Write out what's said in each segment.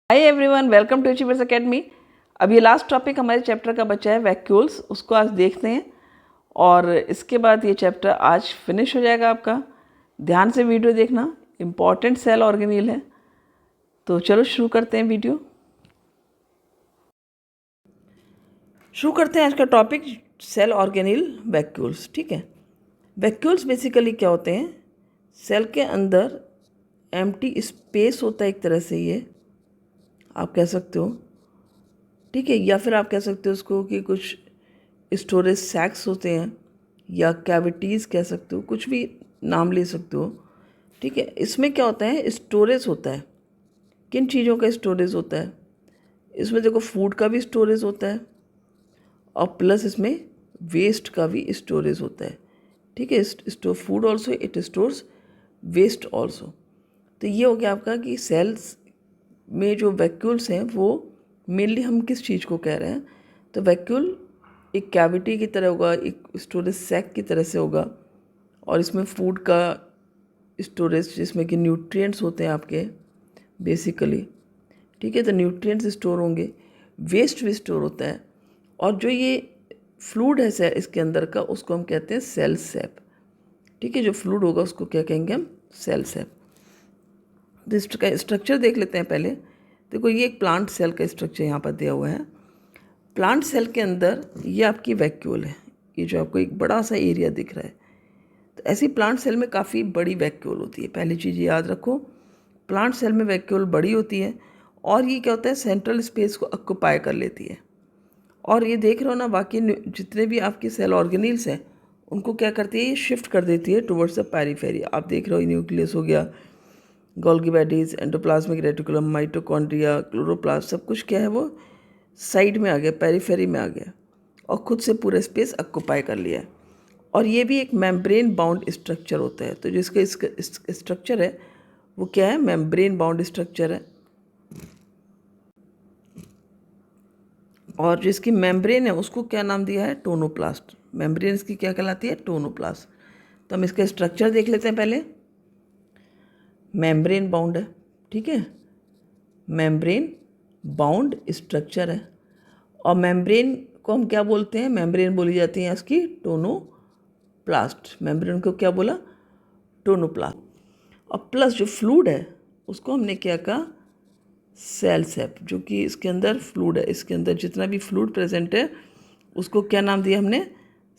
Hi everyone, welcome to Achievers Academy. अब ये last topic हमारे चैप्टर का बचा है वैक्यूल्स, उसको आज देखते हैं और इसके बाद ये चैप्टर आज फिनिश हो जाएगा आपका। ध्यान से वीडियो देखना, इम्पॉर्टेंट सेल ऑर्गेनील है। तो चलो शुरू करते हैं वीडियो। शुरू करते हैं आज का टॉपिक, सेल ऑर्गेनील वैक्यूल्स। ठीक है, वैक्यूल्स बेसिकली क्या होते हैं? सेल के अंदर एम्प्टी स्पेस होता है एक तरह से, ये आप कह सकते हो। ठीक है, या फिर आप कह सकते हो उसको कि कुछ स्टोरेज सैक्स होते हैं या कैविटीज़ कह सकते हो, कुछ भी नाम ले सकते हो। ठीक है, इसमें क्या होता है? स्टोरेज होता है। किन चीज़ों का स्टोरेज होता है? इसमें देखो, फूड का भी स्टोरेज होता है और प्लस इसमें वेस्ट का भी स्टोरेज होता है। ठीक है, store food also, it stores waste also. तो ये हो गया आपका कि सेल्स में जो वैक्यूल्स हैं वो मेनली हम किस चीज़ को कह रहे हैं? तो वैक्यूल एक कैविटी की तरह होगा, एक स्टोरेज सैक की तरह से होगा और इसमें फूड का स्टोरेज, जिसमें कि न्यूट्रिएंट्स होते हैं आपके बेसिकली। ठीक है, तो न्यूट्रिएंट्स स्टोर होंगे, वेस्ट भी स्टोर होता है और जो ये फ्लूइड है इसके अंदर का, उसको हम कहते हैं सेल सैप। ठीक है, जो फ्लूइड होगा उसको क्या कहेंगे हम? Cell sap. तो इसका स्ट्रक्चर देख लेते हैं पहले। देखो, ये एक प्लांट सेल का स्ट्रक्चर यहाँ पर दिया हुआ है। प्लांट सेल के अंदर ये आपकी वैक्यूल है, ये जो आपको एक बड़ा सा एरिया दिख रहा है। तो ऐसी प्लांट सेल में काफ़ी बड़ी वैक्यूल होती है। पहली चीज़ याद रखो, प्लांट सेल में वैक्यूल बड़ी होती है और ये क्या होता है? सेंट्रल स्पेस को ऑक्यूपाई कर लेती है। और ये देख रहे हो ना, बाकी जितने भी आपके सेल ऑर्गेनील्स हैं उनको क्या करती है? ये शिफ्ट कर देती है टुवर्ड्स द पेरिफेरी। आप देख रहे हो, न्यूक्लियस हो गया, Golgi bodies, endoplasmic reticulum, mitochondria, chloroplast, सब कुछ क्या है? वो साइड में आ गया, पेरिफेरी में आ गया और खुद से पूरा स्पेस ऑक्यूपाई कर लिया है। और ये भी एक मेम्ब्रेन बाउंड स्ट्रक्चर होता है। तो जिसका इसका स्ट्रक्चर है वो क्या है? मेम्ब्रेन बाउंड स्ट्रक्चर है। और जिसकी मेम्ब्रेन है उसको क्या नाम दिया है? टोनोप्लास्ट। मेम्ब्रेन इसकी क्या कहलाती है? टोनोप्लास्ट। तो हम इसका स्ट्रक्चर देख लेते हैं पहले। मेम्ब्रेन बाउंड है, ठीक है, मेम्ब्रेन बाउंड स्ट्रक्चर है। और मेम्ब्रेन को हम क्या बोलते हैं? मेम्ब्रेन बोली जाती है इसकी टोनोप्लास्ट। मेम्ब्रेन को क्या बोला? टोनोप्लास्ट। और प्लस जो फ्लूइड है उसको हमने क्या कहा? Cell sap. जो कि इसके अंदर फ्लूइड है, इसके अंदर जितना भी फ्लूइड प्रेजेंट है उसको क्या नाम दिया हमने?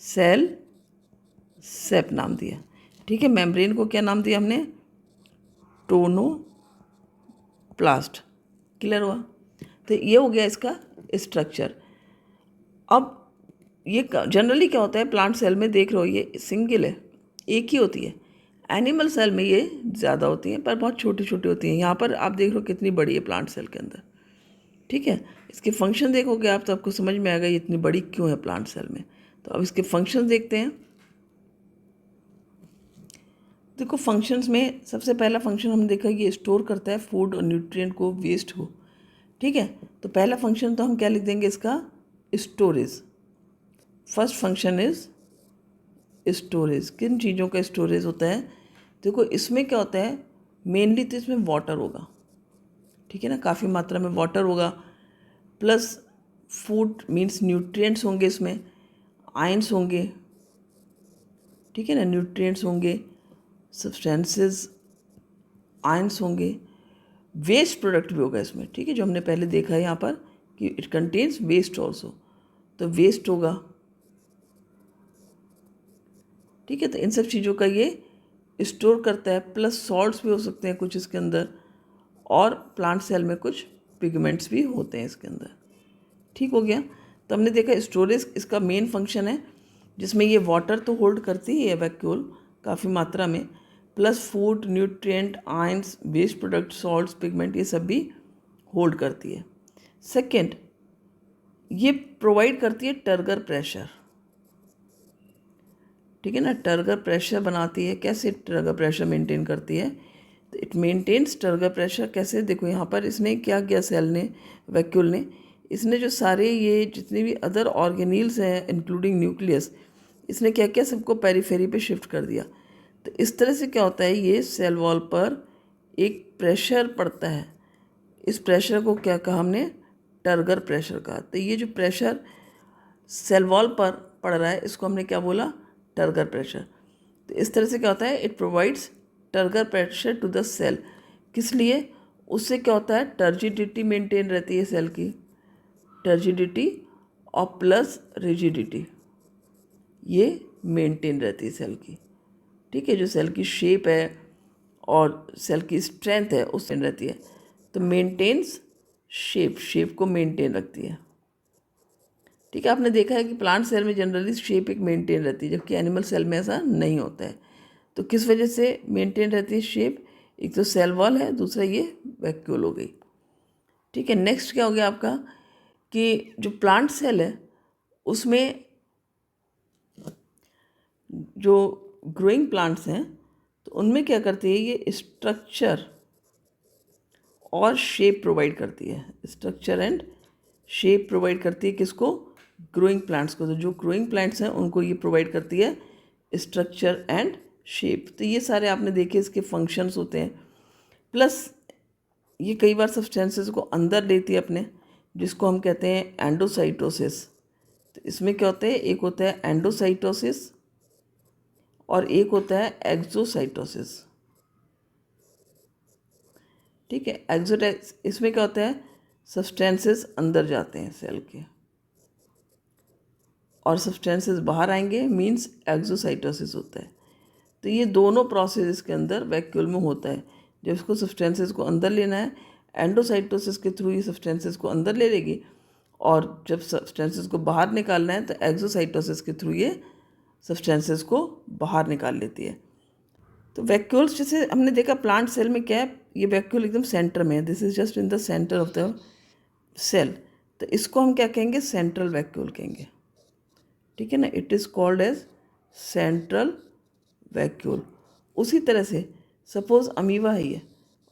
सेल सैप नाम दिया। ठीक है, मेम्ब्रेन को क्या नाम दिया हमने? टोनोप्लास्ट। क्लियर हुआ? तो ये हो गया इसका स्ट्रक्चर। अब ये जनरली क्या होता है प्लांट सेल में? देख रहे हो, ये सिंगल है, एक ही होती है। एनिमल सेल में ये ज़्यादा होती हैं, पर बहुत छोटी छोटी होती हैं। यहाँ पर आप देख रहे हो कितनी बड़ी है प्लांट सेल के अंदर। ठीक है, इसके फंक्शन देखोगे आप तो आपको समझ में आएगा ये इतनी बड़ी क्यों है प्लांट सेल में। तो अब इसके फंक्शन देखते हैं। देखो, फंक्शंस में सबसे पहला फंक्शन हमने देखा, ये स्टोर करता है फूड और न्यूट्रिएंट को, वेस्ट को। ठीक है, तो पहला फंक्शन तो हम क्या लिख देंगे इसका? Storage. First function is storage. किन चीज़ों का स्टोरेज होता है? देखो, इसमें क्या होता है? मेनली तो इसमें वाटर होगा। ठीक है ना, काफ़ी मात्रा में वाटर होगा, प्लस फूड मीन्स न्यूट्रिएंट्स होंगे, इसमें आयंस होंगे। ठीक है ना, न्यूट्रिएंट्स होंगे, सब्सटेंसेस, आयंस होंगे, वेस्ट प्रोडक्ट भी होगा इसमें। ठीक है, जो हमने पहले देखा है यहाँ पर कि इट कंटेन्स वेस्ट ऑल्सो, तो वेस्ट होगा। ठीक है, तो इन सब चीज़ों का ये स्टोर करता है। प्लस सॉल्ट्स भी हो सकते हैं कुछ इसके अंदर, और प्लांट सेल में कुछ पिगमेंट्स भी होते हैं इसके अंदर। ठीक हो गया, तो हमने देखा स्टोरेज इसका मेन फंक्शन है, जिसमें ये वाटर तो होल्ड करती ही है वैक्यूल काफ़ी मात्रा में, plus food, nutrient, ions, waste product, salts, pigment, ये सब भी होल्ड करती है। सेकेंड, ये प्रोवाइड करती है टर्गर प्रेशर। ठीक है ना, टर्गर प्रेशर बनाती है। कैसे टर्गर प्रेशर मेंटेन करती है? तो इट मेंटेन्स टर्गर प्रेशर कैसे? देखो, यहाँ पर इसने क्या किया, सेल ने, वैक्यूल ने, इसने जो सारे ये जितने भी अदर ऑर्गेनील्स हैं इंक्लूडिंग न्यूक्लियस, इसने क्या किया? सबको पेरिफेरी पे शिफ्ट कर दिया। तो इस तरह से क्या होता है, ये सेल वॉल पर एक प्रेशर पड़ता है, इस प्रेशर को क्या कहा हमने, टर्गर प्रेशर कहा। तो ये जो प्रेशर सेल वॉल पर पड़ रहा है इसको हमने क्या बोला, टर्गर प्रेशर। तो इस तरह से क्या होता है, it provides turgor pressure to the cell. किस लिए, उससे क्या होता है, टर्जिडिटी मेंटेन रहती है सेल की, टर्जिडिटी और प्लस रिजिडिटी ये मेंटेन रहती है सेल की। ठीक है, जो सेल की शेप है और सेल की स्ट्रेंथ है उससे रहती है। तो मेंटेन्स शेप, शेप को मेंटेन रखती है। ठीक है, आपने देखा है कि प्लांट सेल में जनरली शेप एक मेंटेन रहती है, जबकि एनिमल सेल में ऐसा नहीं होता है। तो किस वजह से मेंटेन रहती है शेप, एक तो सेल वॉल है, दूसरा ये वैक्यूल हो गई। ठीक है, नेक्स्ट क्या हो गया आपका कि जो प्लांट सेल है उसमें जो ग्रोइंग प्लांट्स हैं तो उनमें क्या करती है, ये स्ट्रक्चर और शेप प्रोवाइड करती है, स्ट्रक्चर एंड शेप प्रोवाइड करती है किसको, ग्रोइंग प्लांट्स को। तो जो ग्रोइंग प्लांट्स हैं उनको ये प्रोवाइड करती है स्ट्रक्चर एंड शेप। तो ये सारे आपने देखे इसके फंक्शंस होते हैं। प्लस ये कई बार सब्सटेंसेस को अंदर लेती है अपने, जिसको हम कहते हैं एंडोसाइटोसिस। तो इसमें क्या होता है, एक होता है एंडोसाइटोसिस और एक होता है एक्सोसाइटोसिस। ठीक है, एक्सोटाइस इसमें क्या होता है, सब्सटेंसेस अंदर जाते हैं सेल के और सब्सटेंसेस बाहर आएंगे, मींस एक्सोसाइटोसिस होता है। तो ये दोनों प्रोसेस इसके अंदर वैक्यूल में होता है। जब इसको सब्सटेंसेस को अंदर लेना है, एंडोसाइटोसिस के थ्रू ये सब्सटेंसेस को अंदर ले लेगी, और जब सब्सटेंसेस को बाहर निकालना है तो एक्सोसाइटोसिस के थ्रू ये सब्सटेंसेस को बाहर निकाल लेती है। तो वैक्यूल्स जैसे हमने देखा प्लांट सेल में क्या है, ये वैक्यूल एकदम सेंटर में है, this is just in the centre of the cell. तो इसको हम क्या कहेंगे, सेंट्रल वैक्यूल कहेंगे। ठीक है ना, it is called as central vacuole. उसी तरह से सपोज अमीबा है ये,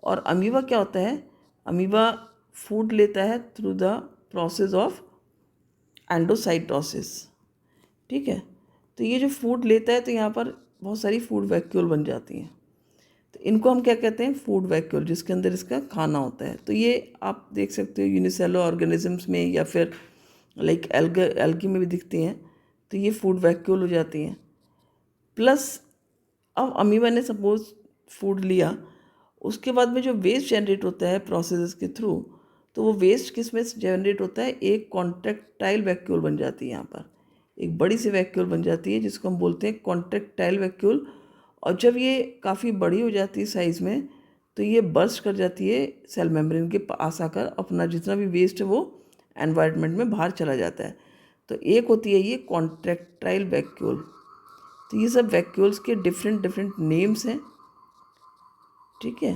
और अमीबा क्या होता है, अमीबा फूड लेता है through the process of endocytosis. ठीक है, तो ये जो फूड लेता है तो यहाँ पर बहुत सारी फूड वैक्यूल बन जाती हैं। तो इनको हम क्या कहते हैं, फूड वैक्यूल, जिसके अंदर इसका खाना होता है। तो ये आप देख सकते हो यूनिसेलुलर ऑर्गेनिजम्स में या फिर लाइक एल्गी में भी दिखती हैं। तो ये फूड वैक्यूल हो जाती हैं। प्लस अब अमीबा ने सपोज फूड लिया, उसके बाद में जो वेस्ट जनरेट होता है प्रोसेस के थ्रू, तो वो वेस्ट किस में जनरेट होता है, एक कॉन्ट्रैक्टाइल वैक्यूल बन जाती है। यहाँ पर एक बड़ी सी वैक्यूल बन जाती है जिसको हम बोलते हैं कॉन्ट्रैक्टाइल वैक्यूल। और जब ये काफ़ी बड़ी हो जाती है साइज़ में, तो ये बर्स्ट कर जाती है सेल मेम्ब्रेन के पास आकर, अपना जितना भी वेस्ट है वो एनवायरनमेंट में बाहर चला जाता है। तो एक होती है ये कॉन्ट्रैक्टाइल वैक्यूल। तो ये सब वैक्यूल्स के डिफरेंट डिफरेंट नेम्स हैं। ठीक है,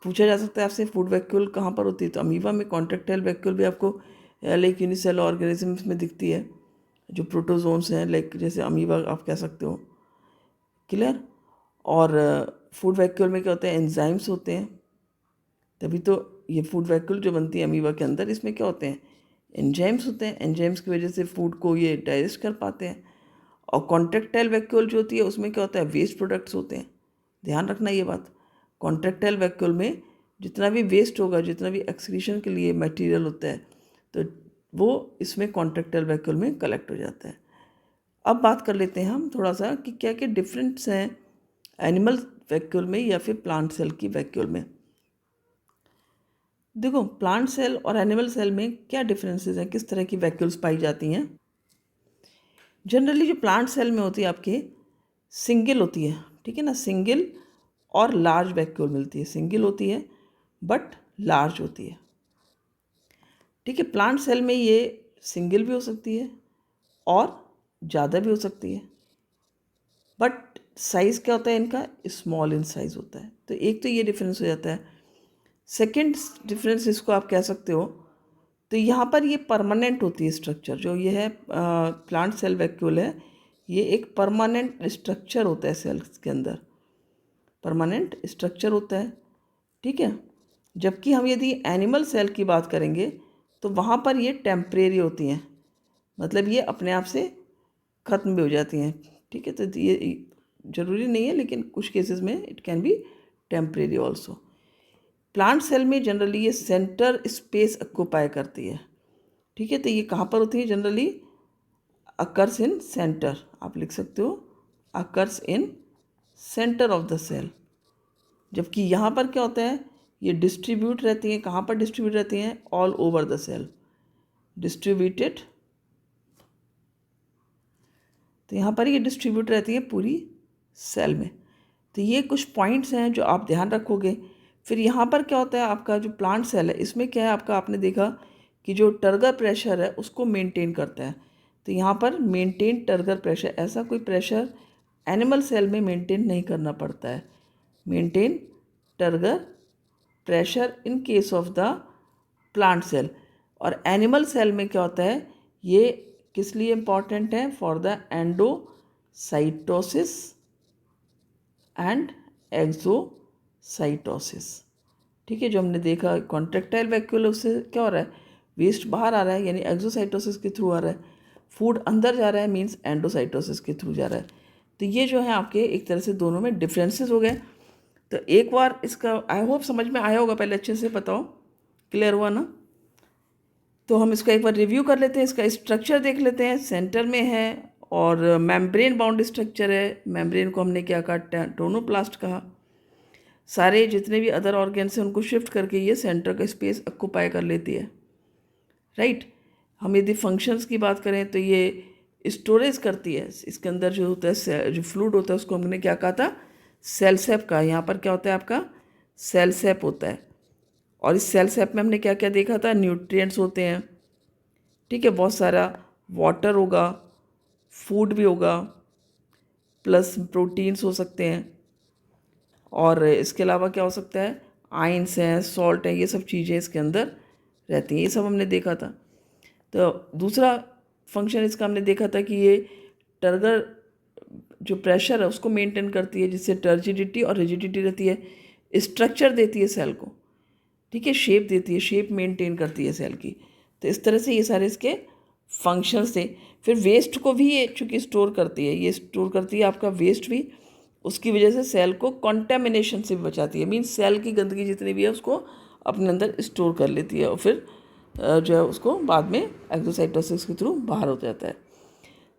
पूछा जा सकता है आपसे फूड वैक्यूल कहाँ पर होती है, तो अमीबा में कॉन्ट्रैक्टाइल वैक्यूल भी आपको लाइक यूनिसेलुलर ऑर्गेनिजम्स में दिखती है, जो प्रोटोजोन्स हैं, लाइक जैसे अमीबा आप कह सकते हो। क्लियर। और फूड वैक्यूल में क्या होता है, एंजाइम्स होते हैं। तभी तो ये फूड वैक्यूल जो बनती है अमीबा के अंदर, इसमें क्या होते हैं, एंजाइम्स होते हैं। एंजाइम्स की वजह से फूड को ये डाइजेस्ट कर पाते हैं। और कॉन्ट्रैक्टाइल वैक्यूल जो होती है उसमें क्या होता है, वेस्ट प्रोडक्ट्स होते हैं। ध्यान रखना ये बात, कॉन्ट्रैक्टाइल वैक्यूल में जितना भी वेस्ट होगा, जितना भी एक्सक्रीशन के लिए मटेरियल होता है, तो वो इसमें कॉन्ट्रैक्टाइल वैक्यूल में कलेक्ट हो जाता है। अब बात कर लेते हैं हम थोड़ा सा कि क्या क्या डिफरेंस हैं एनिमल वैक्यूल में या फिर प्लांट सेल की वैक्यूल में। देखो, प्लांट सेल और एनिमल सेल में क्या डिफरेंसेस हैं, किस तरह की वैक्यूल्स पाई जाती हैं। जनरली जो प्लांट सेल में होती है आपके सिंगल होती है, ठीक है ना, सिंगल और लार्ज वैक्यूल मिलती है। सिंगल होती है बट लार्ज होती है। ठीक है, प्लांट सेल में ये सिंगल भी हो सकती है और ज़्यादा भी हो सकती है, बट साइज़ क्या होता है इनका, स्मॉल इन साइज़ होता है। तो एक तो ये डिफरेंस हो जाता है। सेकेंड डिफरेंस इसको आप कह सकते हो, तो यहाँ पर ये परमानेंट होती है स्ट्रक्चर, जो ये है प्लांट सेल वैक्यूल है, ये एक परमानेंट स्ट्रक्चर होता है सेल्स के अंदर, परमानेंट स्ट्रक्चर होता है। ठीक है, जबकि हम यदि एनिमल सेल की बात करेंगे तो वहाँ पर ये टेम्परेरी होती हैं, मतलब ये अपने आप से ख़त्म भी हो जाती हैं। ठीक है, तो ये ज़रूरी नहीं है, लेकिन कुछ केसेस में it can be temporary also. Plant cell में जनरली ये सेंटर स्पेस ऑक्यूपाई करती है, ठीक है। तो ये कहाँ पर होती है जनरली? अकर्स इन सेंटर, आप लिख सकते हो occurs in centre of the cell. जबकि यहाँ पर क्या होता है, ये डिस्ट्रीब्यूट रहती हैं। कहाँ पर डिस्ट्रीब्यूट रहती हैं? All over the cell, distributed. तो यहाँ पर ये डिस्ट्रीब्यूट रहती है पूरी सेल में। तो ये कुछ पॉइंट्स हैं जो आप ध्यान रखोगे। फिर यहाँ पर क्या होता है, आपका जो प्लांट सेल है इसमें क्या है, आपका आपने देखा कि जो टर्गर प्रेशर है उसको मेंटेन करता है। तो यहाँ पर मेंटेन टर्गर प्रेशर, ऐसा कोई प्रेशर एनिमल सेल में मेंटेन नहीं करना पड़ता है। Maintain turgor pressure in case of the plant cell. और एनिमल सेल में क्या होता है, ये किस लिए इम्पॉर्टेंट है? For the endocytosis and exocytosis, ठीक है। जो हमने देखा कॉन्ट्रेक्टाइल वैक्यूल, उससे क्या हो रहा है, वेस्ट बाहर आ रहा है, यानी एक्सोसाइटोसिस के थ्रू आ रहा है। फूड अंदर जा रहा है, मीन्स एंडोसाइटोसिस के थ्रू जा रहा है। तो ये जो है आपके एक तरह से दोनों में डिफरेंसेस हो गए। तो एक बार इसका आई होप समझ में आया होगा, पहले अच्छे से बताओ, क्लियर हुआ ना? तो हम इसका एक बार रिव्यू कर लेते हैं। इसका स्ट्रक्चर देख लेते हैं। सेंटर में है और मेम्ब्रेन बाउंड स्ट्रक्चर है। मेम्ब्रेन को हमने क्या कहा? टोनोप्लास्ट कहा। सारे जितने भी अदर ऑर्गेन्स हैं उनको शिफ्ट करके ये सेंटर का स्पेस ऑक्यूपाई कर लेती है, राइट। हम यदि फंक्शंस की बात करें तो ये स्टोरेज करती है। इसके अंदर जो होता है, जो फ्लूइड होता है, उसको हमने क्या कहा था? सेल सेप का। यहाँ पर क्या होता है आपका? सेल सेप होता है। और इस सेल सेप में हमने क्या क्या देखा था? न्यूट्रिएंट्स होते हैं, ठीक है, बहुत सारा वाटर होगा, फूड भी होगा, प्लस प्रोटीन्स हो सकते हैं। और इसके अलावा क्या हो सकता है? आयंस हैं, सॉल्ट हैं, ये सब चीज़ें इसके अंदर रहती हैं। ये सब हमने देखा था। तो दूसरा फंक्शन इसका हमने देखा था कि ये टर्गर जो प्रेशर है उसको मेंटेन करती है, जिससे टर्जिडिटी और रिजिडिटी रहती है। स्ट्रक्चर देती है सेल को, ठीक है, शेप देती है, शेप मेंटेन करती है सेल की। तो इस तरह से ये सारे इसके फंक्शंस थे। फिर वेस्ट को भी ये चूँकि स्टोर करती है, ये स्टोर करती है आपका वेस्ट भी। उसकी वजह से सेल को कॉन्टेमिनेशन से भी बचाती है। मीन्स सेल की गंदगी जितनी भी है उसको अपने अंदर स्टोर कर लेती है और फिर जो है उसको बाद में एक्सोसाइटोसिस के थ्रू बाहर हो जाता है।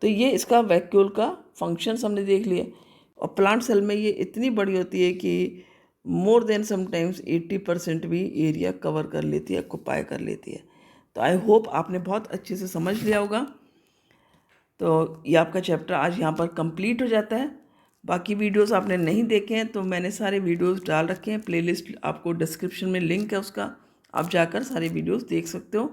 तो ये इसका वैक्यूल का फंक्शंस हमने देख लिए। और प्लांट सेल में ये इतनी बड़ी होती है कि मोर देन समटाइम्स 80% भी एरिया कवर कर लेती है, ऑक्यूपाई कर लेती है। तो आई होप आपने बहुत अच्छे से समझ लिया होगा। तो ये आपका चैप्टर आज यहाँ पर कंप्लीट हो जाता है। बाकी वीडियोस आपने नहीं देखे हैं तो मैंने सारे वीडियोस डाल रखे हैं, प्लेलिस्ट आपको डिस्क्रिप्शन में लिंक है उसका, आप जाकर सारे वीडियोस देख सकते हो।